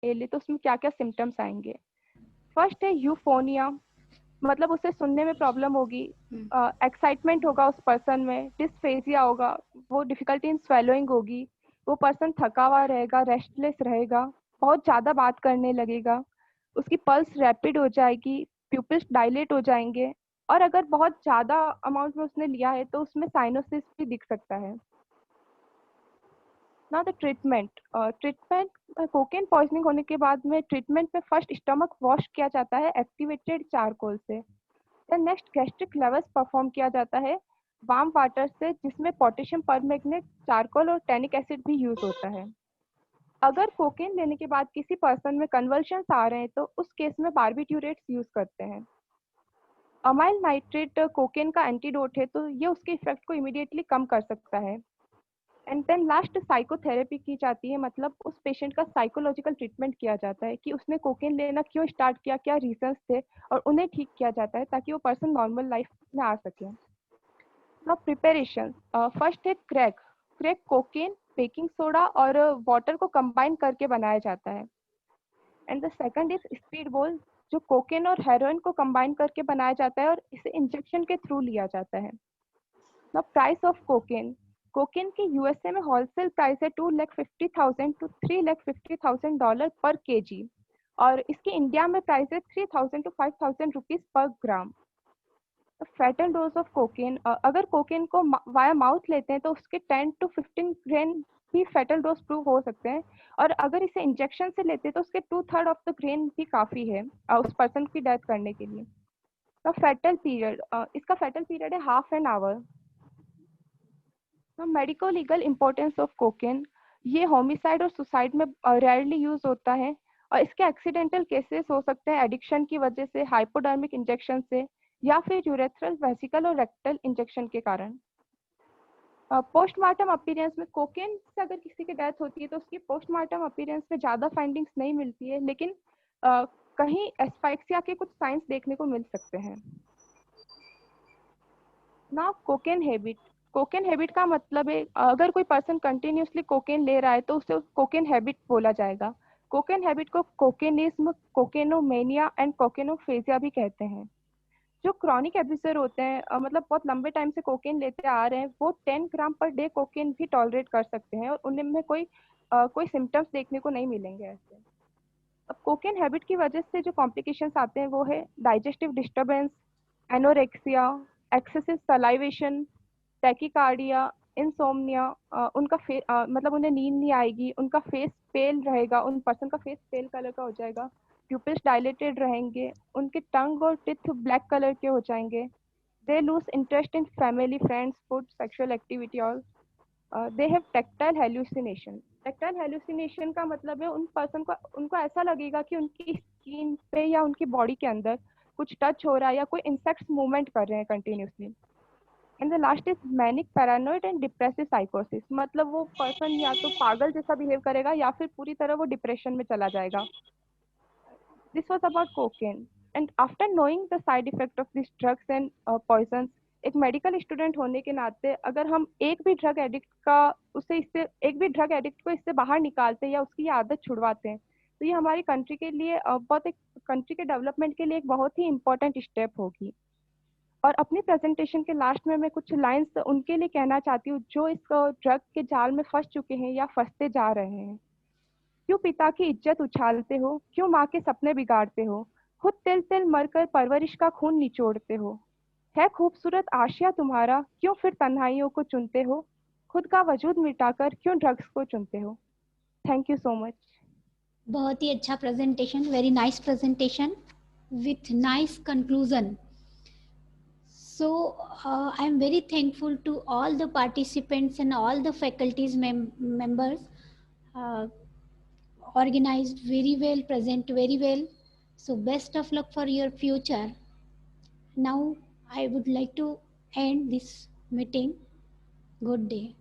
ले ले तो उसमें क्या क्या सिम्टम्स आएंगे। फर्स्ट है यूफोनिया, मतलब उसे सुनने में प्रॉब्लम होगी, एक्साइटमेंट होगा उस पर्सन में, डिस्फेजिया होगा, वो डिफिकल्टी इन स्वेलोइंग होगी, वो पर्सन थका हुआ रहेगा, रेस्टलेस रहेगा, बहुत ज़्यादा बात करने लगेगा, उसकी पल्स रैपिड हो जाएगी, प्यूपिल्स डायलेट हो जाएंगे, और अगर बहुत ज़्यादा अमाउंट में उसने लिया है तो उसमें साइनोसिस भी दिख सकता है। ना द ट्रीटमेंट कोकेन पॉइजनिंग होने के बाद में ट्रीटमेंट में फर्स्ट स्टमक वॉश किया जाता है एक्टिवेटेड चारकोल से। Then next gastric levels perform किया जाता है वार्म वाटर से, जिसमें पोटेशियम परमैंगनेट, चारकोल और टैनिक एसिड भी यूज होता है। अगर कोकेन लेने के बाद किसी पर्सन में कन्वल्शंस आ रहे हैं तो उस केस में बारबिट्यूरेट्स यूज करते हैं। अमाइल नाइट्रेट कोकेन का एंटीडोट है, तो ये उसके इफेक्ट को इमीडिएटली कम कर सकता है। एंड देन लास्ट साइकोथेरेपी की जाती है, मतलब उस पेशेंट का साइकोलॉजिकल ट्रीटमेंट किया जाता है कि उसने कोकेन लेना क्यों स्टार्ट किया, क्या रीजंस थे, और उन्हें ठीक किया जाता है ताकि वो पर्सन नॉर्मल लाइफ में आ सके। नाउ प्रिपरेशन, फर्स्ट है crack. Crack cocaine, baking soda और वाटर को कंबाइन करके बनाया जाता है। And the second is speed ball, जो कोकेन और हेरोइन को कंबाइन करके बनाया जाता है और इसे इंजेक्शन के थ्रू लिया जाता है। Now price of cocaine, cocaine की यूएसए में होलसेल प्राइस है $250,000 to $350,000 पर केजी, और इसकी इंडिया में प्राइस है 3,000 to 5,000 rupees per gram. Fatal dose of cocaine, अगर कोकेन को वाया माउथ लेते हैं तो उसके 10 to 15 ग्रेन भी फैटल डोज प्रूव हो सकते हैं, और अगर इसे इंजेक्शन से लेते हैं तो उसके 2/3 ऑफ द ग्रेन भी काफ़ी है उस पर्सन की डेथ करने के लिए। तो फैटल पीरियड, इसका फैटल पीरियड है half an hour. Medico legal importance of cocaine, ये होमिसाइड और सुसाइड में रेयरली यूज होता है, और इसके एक्सीडेंटल केसेस हो सकते हैं एडिक्शन की वजह से, हाइपोडर्मिक इंजेक्शन से, या फिर यूरेथ्रल वेसिकल और रेक्टल इंजेक्शन के कारण। पोस्टमार्टम अपीयरेंस में कोकेन से अगर किसी की डेथ होती है तो उसकी पोस्टमार्टम अपीयरेंस में ज़्यादा फाइंडिंग्स नहीं मिलती है, लेकिन कहीं एस्फाइक्सिया के कुछ साइंस देखने को मिल सकते हैं। ना कोकेन हैबिट, कोकेन हैबिट का मतलब है अगर कोई पर्सन कंटिन्यूसली कोकेन ले रहा है तो उसे कोकेन हैबिट बोला जाएगा। कोकेन हैबिट को कोकेनिज्म, कोकेनोमेनिया एंड कोकेनोफेजिया भी कहते हैं। जो क्रॉनिक एब्यूजर होते हैं, मतलब बहुत लंबे टाइम से कोकेन लेते आ रहे हैं, वो 10 ग्राम पर डे कोकेन भी टॉलरेट कर सकते हैं और उनमें कोई सिम्टम्स देखने को नहीं मिलेंगे ऐसे। अब कोकेन हैबिट की वजह से जो कॉम्प्लिकेशंस आते हैं वो है digestive disturbance, anorexia, excessive salivation, tachycardia, insomnia, मतलब उन्हें नींद नहीं आएगी, उनका फेस पेल रहेगा, उन पर्सन का फेस पेल कलर का हो जाएगा, प्यूपिल्स डायलेटेड रहेंगे, उनके टंग और टिथ ब्लैक कलर के हो जाएंगे, they lose interest in family, friends, food, sexual activity, और they have tactile hallucination. Tactile hallucination का मतलब है उन पर्सन को, उनको ऐसा लगेगा कि उनकी स्किन पे या उनकी बॉडी के अंदर कुछ टच हो रहा है या कोई इंसेक्ट्स मूवमेंट कर रहे हैं continuously. And the last is manic paranoid and depressive साइकोसिस, मतलब वो पर्सन या तो पागल जैसा बिहेव करेगा या फिर पूरी तरह वो डिप्रेशन में चला जाएगा। This was about cocaine. And after knowing the side effect of this drugs and poison, एक मेडिकल स्टूडेंट होने के नाते अगर हम एक भी ड्रग एडिक्ट को इससे बाहर निकालते हैं या उसकी ये आदत छुड़वाते हैं तो ये हमारी कंट्री के लिए कंट्री के डेवलपमेंट के लिए एक बहुत ही इंपॉर्टेंट स्टेप होगी। और अपनी प्रेजेंटेशन के लास्ट में मैं कुछ लाइंस उनके लिए कहना चाहती हूँ जो इस ड्रग के जाल में फंस चुके हैं या फंसते जा रहे हैं। क्यों पिता की इज्जत उछालते हो, क्यों माँ के सपने बिगाड़ते हो, खुद तिल तिल मरकर परवरिश का खून निचोड़ते हो, है खूबसूरत आशिया तुम्हारा क्यों फिर तन्हाइयों को चुनते हो, खुद का वजूद मिटाकर क्यों ड्रग्स को चुनते हो। Thank you so much. बहुत ही अच्छा presentation, very nice presentation with nice conclusion. So I am very thankful to all the participants and all the faculties members, uh, organized very well, present very well. So best of luck for your future. Now I would like to end this meeting. Good day.